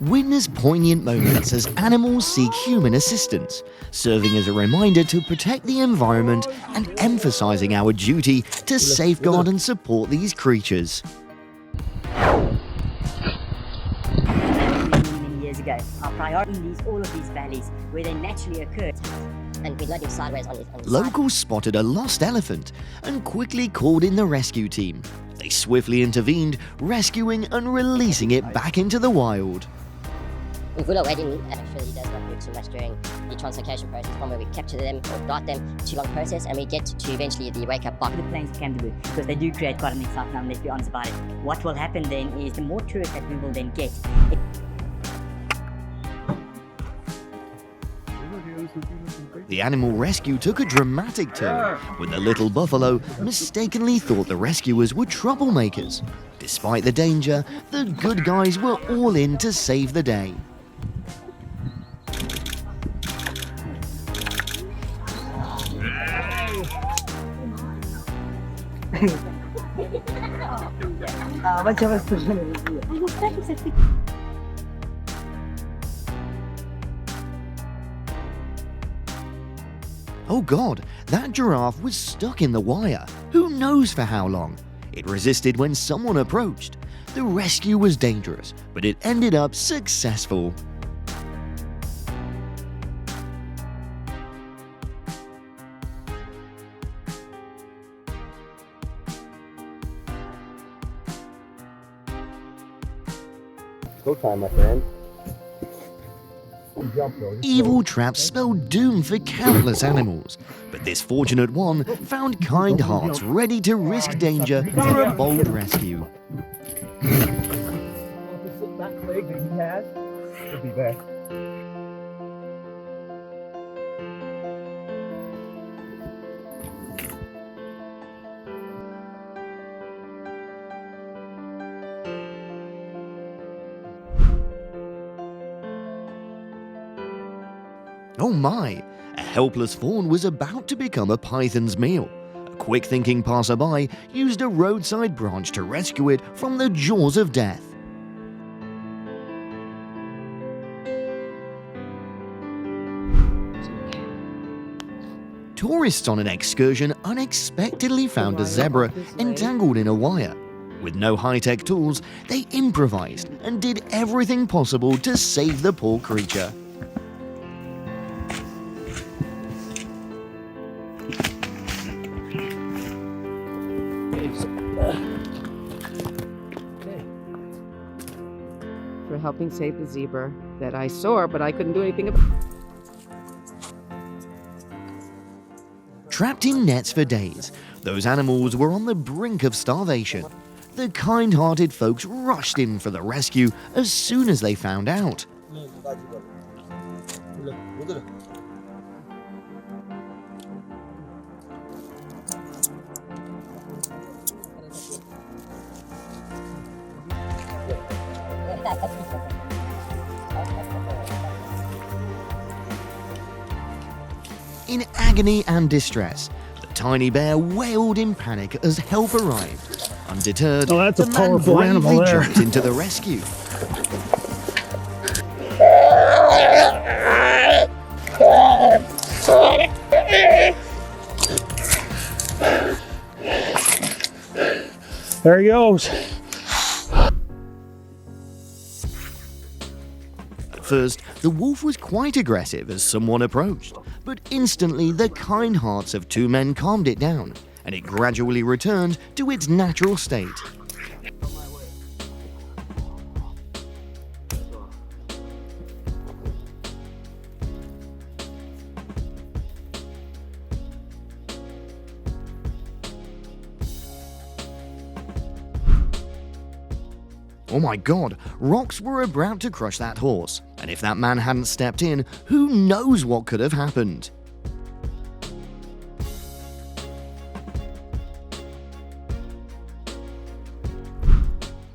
Witness poignant moments as animals seek human assistance, serving as a reminder to protect the environment and emphasizing our duty to safeguard and support these creatures. Many years ago, our priority in all of these valleys where they naturally occur. And we're loading sideways on his Locals spotted a lost elephant and quickly called in the rescue team. They swiftly intervened, rescuing and releasing it back into the wild. We've put a wedding, and actually he does not move too much during the translocation process from where we capture them or dart them. Too long process, and we get to eventually the wake-up box. The plains of Kangaroo, because they do create quite an excitement, let's be honest about it. What will happen then is the more tourists that we will then get. The animal rescue took a dramatic turn when the little buffalo mistakenly thought the rescuers were troublemakers. Despite the danger, the good guys were all in to save the day. Oh God, that giraffe was stuck in the wire. Who knows for how long? It resisted when someone approached. The rescue was dangerous, but it ended up successful. Go time, my friend. Evil traps spelled doom for countless animals, but this fortunate one found kind hearts ready to risk danger for a bold rescue. That leg that he has should be back. Oh my! A helpless fawn was about to become a python's meal. A quick-thinking passerby used a roadside branch to rescue it from the jaws of death. Tourists on an excursion unexpectedly found a zebra entangled in a wire. With no high-tech tools, they improvised and did everything possible to save the poor creature. For helping save the zebra that I saw, but I couldn't do anything about. Trapped in nets for days, those animals were on the brink of starvation. The kind-hearted folks rushed in for the rescue as soon as they found out. In agony and distress, the tiny bear wailed in panic as help arrived. Undeterred, Oh, that's a the man powerful animal bravely there. jumped into the rescue. There he goes. At first, the wolf was quite aggressive as someone approached, but instantly the kind hearts of two men calmed it down, and it gradually returned to its natural state. Oh my God, rocks were about to crush that horse, and if that man hadn't stepped in, who knows what could have happened?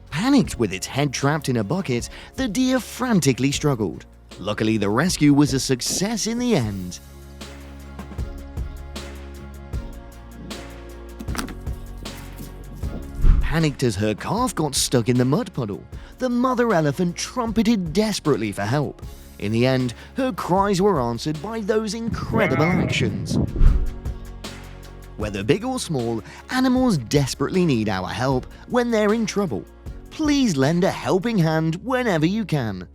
Panicked with its head trapped in a bucket, the deer frantically struggled. Luckily, the rescue was a success in the end. panicked as her calf got stuck in the mud puddle. The mother elephant trumpeted desperately for help. In the end, her cries were answered by those incredible actions. Whether big or small, animals desperately need our help when they're in trouble. Please lend a helping hand whenever you can.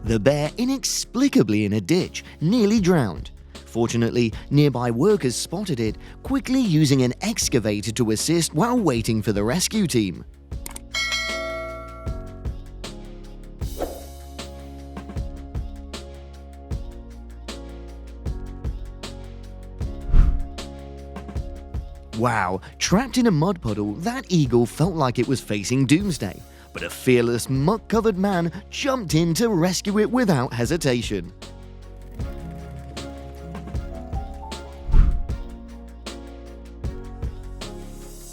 The bear inexplicably in a ditch, nearly drowned. Fortunately, nearby workers spotted it, quickly using an excavator to assist while waiting for the rescue team. Wow, trapped in a mud puddle, that eagle felt like it was facing doomsday. But a fearless, muck-covered man jumped in to rescue it without hesitation.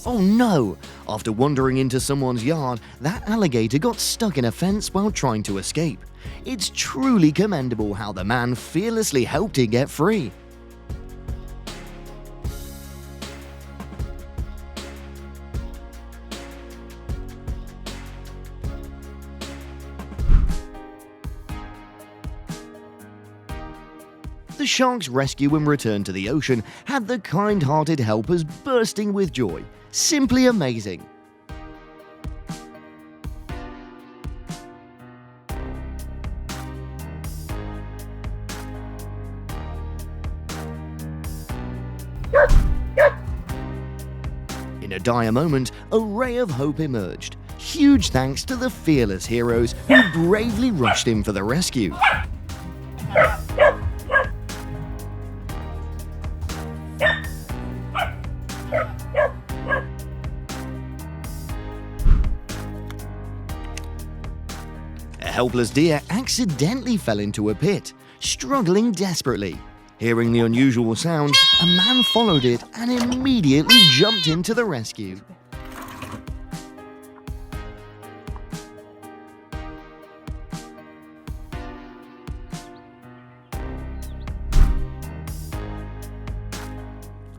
Oh no! After wandering into someone's yard, that alligator got stuck in a fence while trying to escape. It's truly commendable how the man fearlessly helped it get free. The shark's rescue and return to the ocean had the kind-hearted helpers bursting with joy. Simply amazing. In a dire moment, a ray of hope emerged. Huge thanks to the fearless heroes who bravely rushed in for the rescue. A helpless deer accidentally fell into a pit, struggling desperately. Hearing the unusual sound, a man followed it and immediately jumped in to the rescue.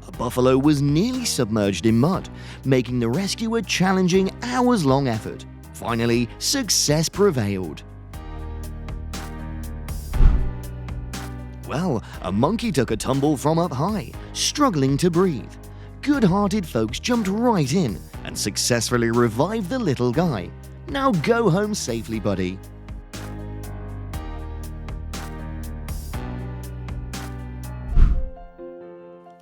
A buffalo was nearly submerged in mud, making the rescue a challenging hours-long effort. Finally, success prevailed. Well, a monkey took a tumble from up high, struggling to breathe. Good-hearted folks jumped right in and successfully revived the little guy. Now go home safely, buddy.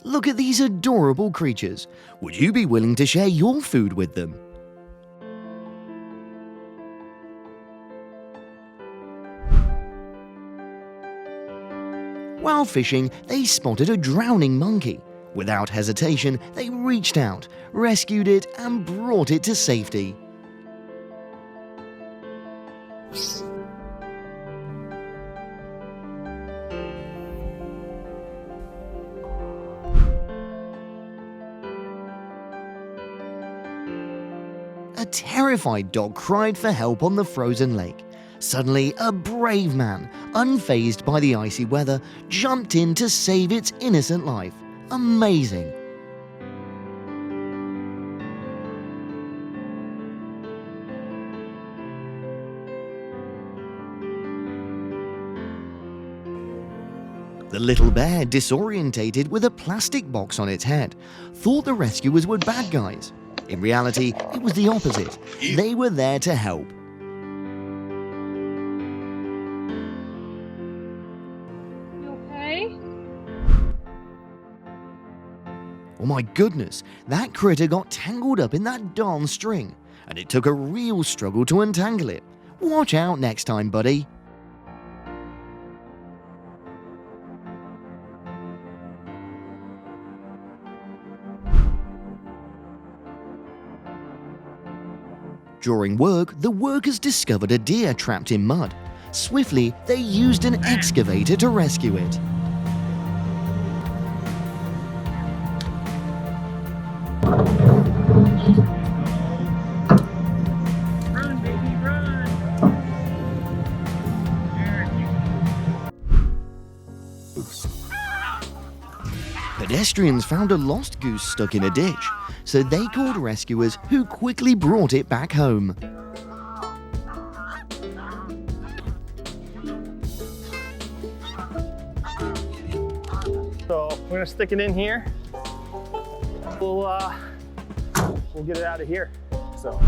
Look at these adorable creatures. Would you be willing to share your food with them? While fishing, they spotted a drowning monkey. Without hesitation, they reached out, rescued it, and brought it to safety. A terrified dog cried for help on the frozen lake. Suddenly, a brave man, unfazed by the icy weather, jumped in to save its innocent life. Amazing! The little bear, disorientated with a plastic box on its head, thought the rescuers were bad guys. In reality, it was the opposite. They were there to help. Oh my goodness, that critter got tangled up in that darn string, and it took a real struggle to untangle it. Watch out next time, buddy. During work, the workers discovered a deer trapped in mud. Swiftly, they used an excavator to rescue it. Run, baby, run! There you go. Pedestrians found a lost goose stuck in a ditch, so they called rescuers who quickly brought it back home. So we're gonna stick it in here. We'll get it out of here. So.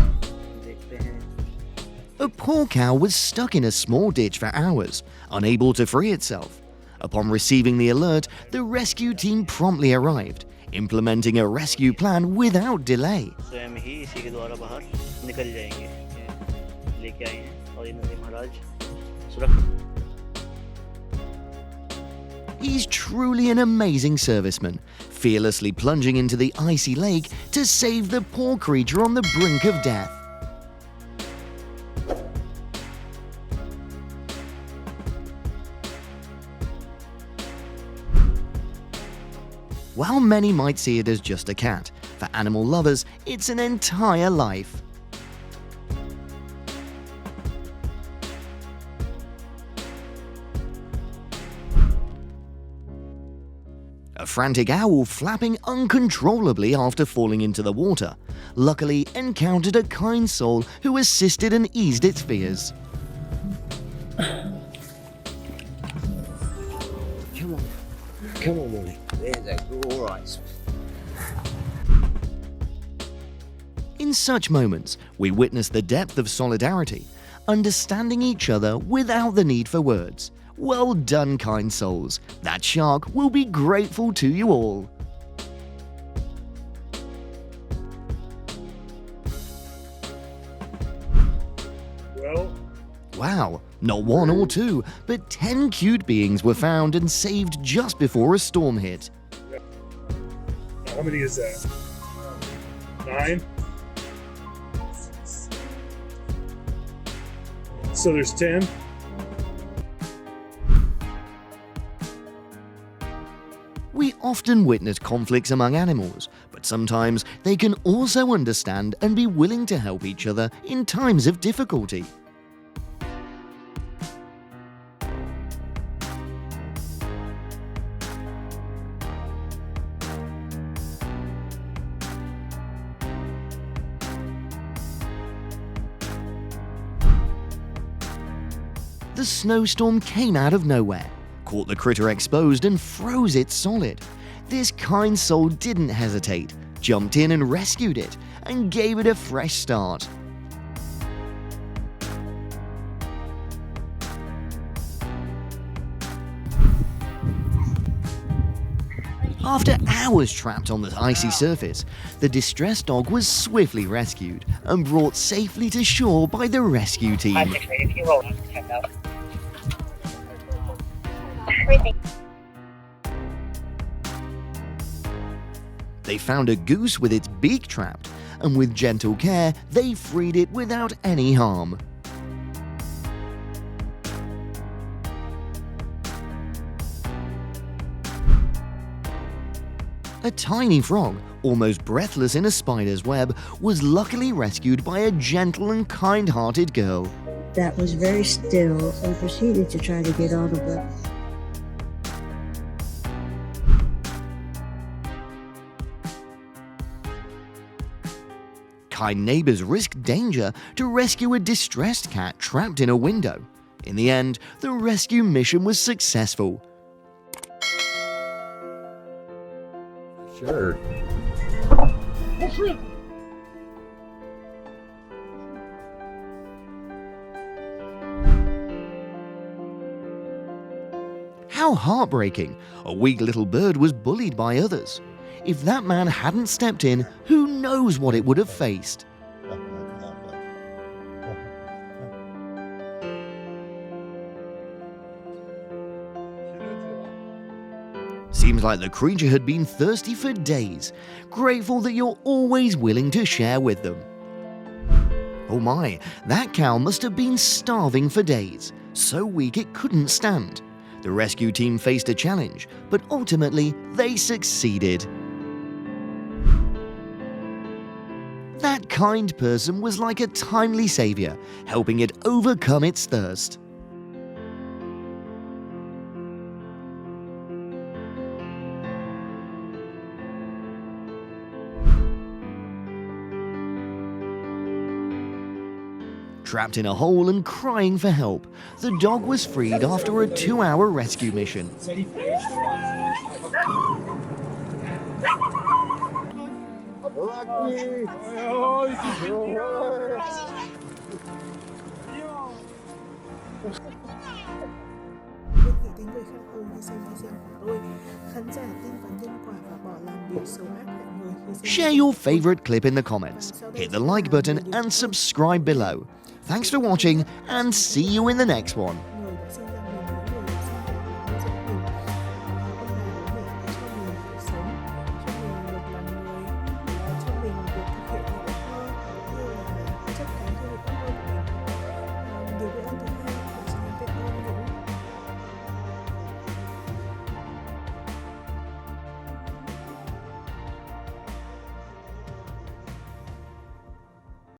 A poor cow was stuck in a small ditch for hours, unable to free itself. Upon receiving the alert, the rescue team promptly arrived, implementing a rescue plan without delay. स्वयं ही इसी के द्वारा बाहर निकल जाएंगे। ये लेके आए हैं और इन्होंने महाराज सुरक्षित। He's truly an amazing serviceman, fearlessly plunging into the icy lake to save the poor creature on the brink of death. While many might see it as just a cat, for animal lovers, it's an entire life. A frantic owl flapping uncontrollably after falling into the water, luckily encountered a kind soul who assisted and eased its fears. Come on, Molly. There's a good, all right. In such moments, we witness the depth of solidarity, understanding each other without the need for words. Well done, kind souls. That shark will be grateful to you all. Well. Wow, not one or two, but 10 cute beings were found and saved just before a storm hit. How many is that? 9? So there's 10? We often witness conflicts among animals, but sometimes they can also understand and be willing to help each other in times of difficulty. The snowstorm came out of nowhere, caught the critter exposed and froze it solid. This kind soul didn't hesitate, jumped in and rescued it, and gave it a fresh start. After hours trapped on the icy surface, the distressed dog was swiftly rescued and brought safely to shore by the rescue team. They found a goose with its beak trapped, and with gentle care, they freed it without any harm. A tiny frog, almost breathless in a spider's web, was luckily rescued by a gentle and kind-hearted girl. That was very still and proceeded to try to get out of it. Kind neighbors risked danger to rescue a distressed cat trapped in a window. In the end, the rescue mission was successful. Sure. How heartbreaking! A weak little bird was bullied by others. If that man hadn't stepped in, who knows what it would have faced? Seems like the creature had been thirsty for days, grateful that you're always willing to share with them. Oh my, that cow must have been starving for days, so weak it couldn't stand. The rescue team faced a challenge, but ultimately they succeeded. That kind person was like a timely savior, helping it overcome its thirst. trapped in a hole and crying for help. The dog was freed after a 2-hour rescue mission. Bên những người khác hầu như xem video của tôi, khán giả tin vào nhân quả và bỏ làm điều xấu ác hại người khi xem Share your favorite clip in the comments, hit the like button and subscribe below. Thanks for watching and see you in the next one.